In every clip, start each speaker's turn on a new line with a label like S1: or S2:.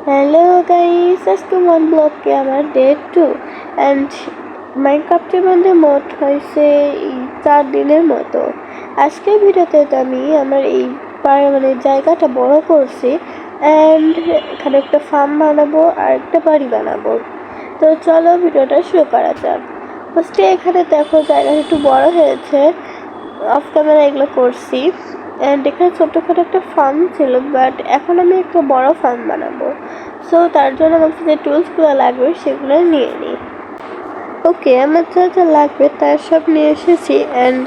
S1: Hello guys, আজকে মন ব্লগকে আমার ডে 2 অ্যান্ড মাইনক্রাফটের মধ্যে মোট হয়েছে 4 দিনের মতো। আজকের ভিডিওতে তো আমি আমার এই জায়গাটা বড় করছি অ্যান্ড এখানে একটা ফার্ম বানাবো আর একটা বাড়ি বানাবো। তো চলো ভিডিওটা শুরু করা যাক। ফার্স্টে এখানে দেখো জায়গাটা একটু বড় হয়েছে, অফ ক্যামেরা এগুলো করছি অ্যান্ড এখানে ছোট্টখাটো একটা ফার্ম ছিল, বাট এখন আমি একটা বড় ফার্ম বানাবো। সো তার জন্য আমাকে যে টুলসগুলো লাগবে সেগুলো নিয়ে নিই। ওকে, আমার যা যা লাগবে তার সব নিয়ে এসেছি অ্যান্ড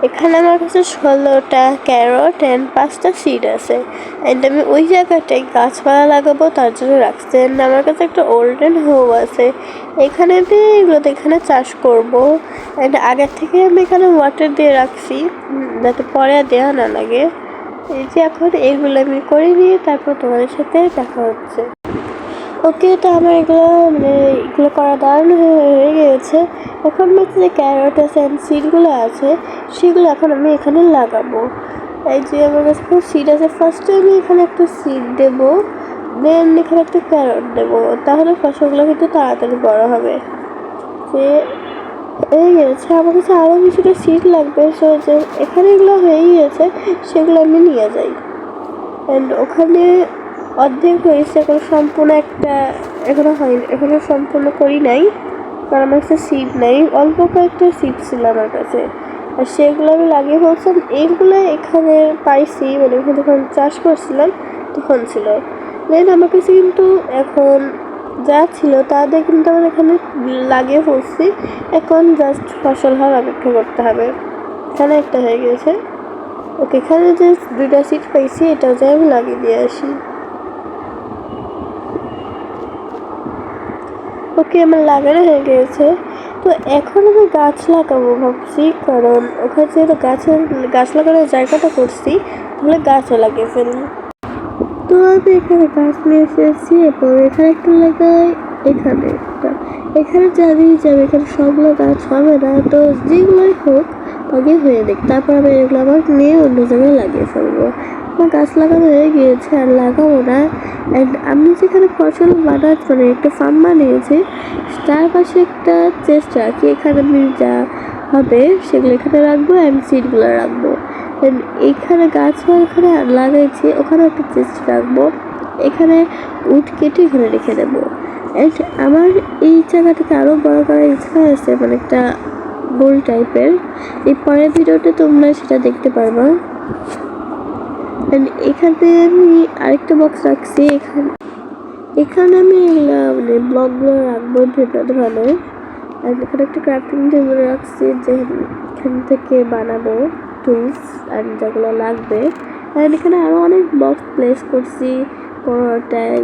S1: এখানে আমার কাছে 16টা ক্যারট অ্যান্ড 5টা সিড আছে অ্যান্ড আমি ওই জায়গাটায় গাছপালা লাগাবো তার জন্য রাখছি। অ্যান্ড আমার কাছে একটা ওল্ডেন হো আছে, এখানেতে এগুলোতে এখানে চাষ করবো অ্যান্ড আগের থেকে আমি এখানে ওয়াটার দিয়ে রাখছি যাতে পরে দেওয়া না লাগে। এই যে এখন এইগুলো আমি করে নিয়ে তারপর তোমাদের সাথে দেখা হচ্ছে। ওকে, তো আমার এগুলো করা দারুণ হয়ে গিয়েছে। এখন যে ক্যারট আছে অ্যান্ড সিডগুলো আছে সেগুলো এখন আমি এখানে লাগাবো। এই যে আমার কাছে সিড আছে, ফার্স্টে আমি এখানে একটা সিড দেবো, দেন এখানে একটা ক্যারট দেবো, তাহলে ফসলগুলো কিন্তু তাড়াতাড়ি বড় হবে। যে হয়ে গিয়েছে, আমার কাছে আরও কিছুটা সিড লাগবে, সো যে এখানে এগুলো হয়ে গিয়েছে সেগুলো আমি নিয়ে যাই। অ্যান্ড ওখানে অর্ধেক হয়েছে, এখন সম্পূর্ণ এখনো সম্পূর্ণ করি নাই, কারণ আমার কাছে সিড নাই, অল্প কয়েকটা সিড ছিল আমার কাছে আর সেগুলো আমি লাগিয়ে ফেলছিলাম। এইগুলো এখানে পাইছি, ওখানে যখন চাষ করছিলাম তখন ছিল। দেন আমার কাছে কিন্তু এখন যা ছিল তা দিয়ে কিন্তু আমার এখানে লাগিয়ে ফেলছি, এখন জাস্ট ফসল হওয়ার অপেক্ষা করতে হবে। এখানে একটা হয়ে গেছে। ওকে, এখানে যে 2টা সিট পাইছি এটাও যাই আমি লাগিয়ে দিয়ে আসি। ওকে, আমার লাগানো হয়ে গিয়েছে। তো এখন আমি গাছ লাগাবো ভাবছি, কারণ ওখানে যেহেতু গাছ লাগানোর জায়গাটা করছি তাহলে গাছও লাগিয়ে ফেলি। তো আমি এখানে গাছ নিয়ে এসেছি এবং এখানে একটা লাগাই, এখানে একটা, এখানে জানি যে আমি এখানে সবগুলো গাছ হবে না, তো যেগুলোই হোক আগে হয়ে দেখ, তারপর আমি এগুলো আবার নিয়ে অন্য জায়গায় লাগিয়ে ফেলবো। আমার গাছ লাগানো হয়ে গিয়েছে আর লাগাবো না। অ্যান্ড আমি যেখানে ফসল একটা ফার্ম বানিয়েছি তার পাশে একটা চেস্ট রাখি, এখানে আমি যা হবে সেগুলো এখানে রাখবো অ্যান্ড সিডগুলো রাখবো। এইখানে গাছ এখানে লাগাইছি, ওখানে একটা চেস্ট রাখবো, এখানে উড কেটে এখানে রেখে দেবো। অ্যান্ড আমার এই জায়গাটাকে আরও বড় করার ইচ্ছা আছে, একটা গোল টাইপের। এই পরের ভিডিওতে তোমরা সেটা দেখতে পারবা। অ্যান্ড এখানে আমি আরেকটা বক্স রাখছি, এখানে আমি ব্লকগুলো রাখবো বিভিন্ন ধরনের। অ্যান্ড এখানে একটা ক্রাফটিং টেবিল রাখছি যে এখান থেকে বানাবো টুলস অ্যান্ড যেগুলো লাগবে। অ্যান্ড এখানে আরও অনেক বক্স প্লেস করছি, কোনোটায়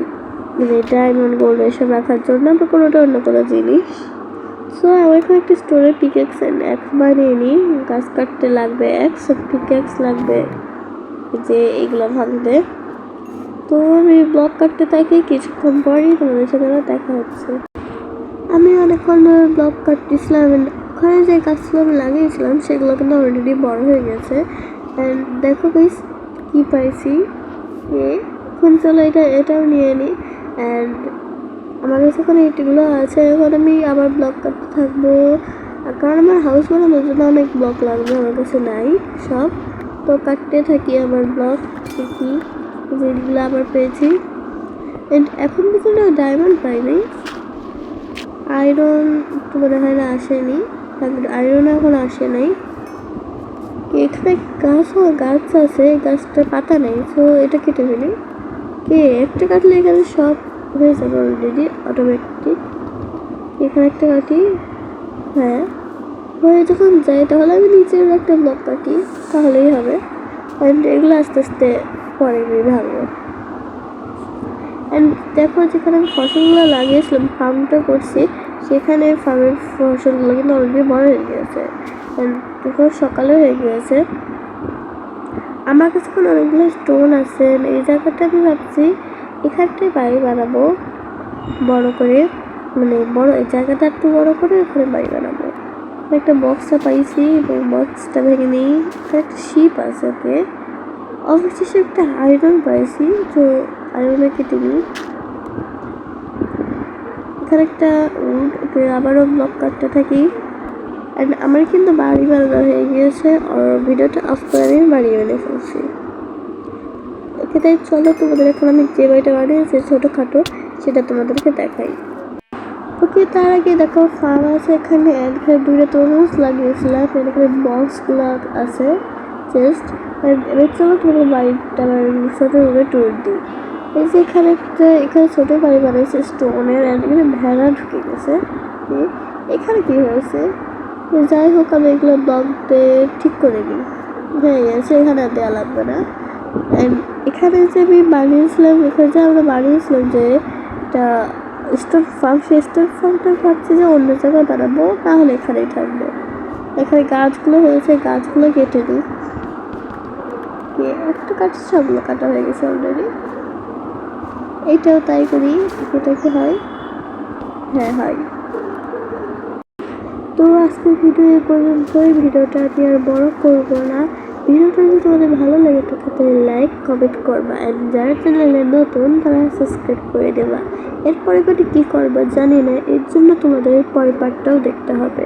S1: ডায়মন্ড গোল্ড এসব রাখার জন্য, বা কোনোটা অন্য কোনো জিনিস। সো আমি এখানে একটা স্টোরের পিকেক্স অ্যান্ড অ্যাক্স বানিয়ে নিই। গাছ কাটতে লাগবে অ্যাক্স, পিকেক্স লাগবে যে এইগুলো ভাঙতে। তো আমি ব্লক কাটতে থাকি, কিছুক্ষণ পরই তোমাদের সাথে দেখা হচ্ছে। আমি অনেকক্ষণ ধরে ব্লক কাটতেছিলাম, ওখানে যে গাছগুলো আমি লাগিয়েছিলাম সেগুলো কিন্তু অলরেডি বড় হয়ে গেছে। অ্যান্ড দেখো গাইস কি পাইছি, এখন চলো এটাও নিয়ে নিই। অ্যান্ড আমার কাছে এখন এইগুলো আছে, এখন আমি আবার ব্লক কাটতে থাকবো, কারণ আমার হাউস বানানোর জন্য অনেক ব্লক লাগবে, আমার কাছে নাই সব। তো কাটতে থাকি আমার ব্লক, দেখি যেগুলো আবার পেয়েছি। অ্যান্ড এখন কিন্তু ডায়মন্ড পাইনি, আয়রন তো মনে হয় না আসেনি, আয়রন এখন আসে নাই। এখানে গাছ আছে, গাছটা পাতা নেই, তো এটা কেটে ফেলি। একটা কাটলে এখানে সব হয়ে যাবে অলরেডি অটোমেটিক। এখানে একটা কাটি, হ্যাঁ হয়ে যখন যায় তাহলে আমি নিচের একটা ব্লক কাটি, তাহলেই হবে। অ্যান্ড এগুলো আস্তে আস্তে পরে গিয়ে ভাঙবো। অ্যান্ড দেখো যেখানে আমি ফসলগুলো লাগিয়েছিলাম, ফার্মটা করছি, সেখানে ফার্মের ফসলগুলো কিন্তু অলরেডি বড় হয়ে গিয়েছে। অ্যান্ড দেখো সকালে হয়ে গিয়েছে। আমার কাছে এখন অনেকগুলো স্টোন আছে, এই জায়গাটা আমি ভাবছি এখানটায় বাড়ি বানাবো বড় করে, এই জায়গাটা একটু বড় করে এখানে বাড়ি বানাবো। একটা বক্সটা পাইছি এবং বক্সটা ভেঙে নিই। একটা শিপ আছে, ওকে অবশেষে একটা আয়রন পাইছি, তো আয়রনে কেটে নিই। এখানে একটা আবারও ব্লক কাটতে থাকি। অ্যান্ড আমার কিন্তু বাড়ি বানানো হয়ে গিয়েছে, আর ভিডিওটা অফ করে আমি বাড়ি বানিয়ে ফেলছি। ওকে, তাই চলো তোমাদের এখন আমি যে বাড়িটা বানিয়েছি ছোটোখাটো সেটা তোমাদেরকে দেখাই। ওকে, তার আগে দেখো ফার্ম আছে এখানে, এখানে দুইটা তরমুজ লাগিয়েছিলাম, এখানে বক্সগুলো আছে জাস্ট। এবার চলো তোমাদের বাড়িটা ছোটো রুমে ট্যুর দিই। এই যে এখানে ছোটো বাড়ি বানিয়েছে স্টোনের, এখানে ভেড়া ঢুকে গেছে। এখানে কি হয়েছে যাই হোক, আমি এগুলো ব্লক দিয়ে ঠিক করে দিই, হয়ে গেছে, এখানে আর দেওয়া লাগবে না। অ্যান্ড এখানে যে আমি বানিয়েছিলাম, এখানে যে আমরা বানিয়েছিলাম যে একটা স্টোর ফার্ম, সেই স্টোর ফার্মটা ভাবছি যে অন্য জায়গায় বানাবো, তাহলে এখানেই থাকবো। এখানে গাছগুলো হয়েছে, গাছগুলো কেটে দিই। একটা কাটছে, সবগুলো কাটা হয়ে গেছে অলরেডি। এইটাও তাই করি, এটা কি হয়? হ্যাঁ হয়। তো আজকের ভিডিও এই পর্যন্তই, ভিডিওটা আমি আর বড় করবো না। ভিডিওটা যদি তোমাদের ভালো লাগে থাকে তাহলে লাইক কমেন্ট করবা, অ্যান্ড যারা চ্যানেলে নতুন তারা সাবস্ক্রাইব করে দেবা। এরপরে করে কী করবা জানি না, এর জন্য তোমাদের পরের পার্টটাও দেখতে হবে।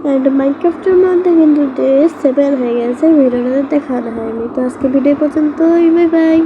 S1: অ্যান্ড মাইনক্রাফটের মধ্যে কিন্তু ডে 7 হয়ে গেছে, ভিডিওটা দেখানো হয়নি। তো আজকে ভিডিও পর্যন্তই, বাই বাই।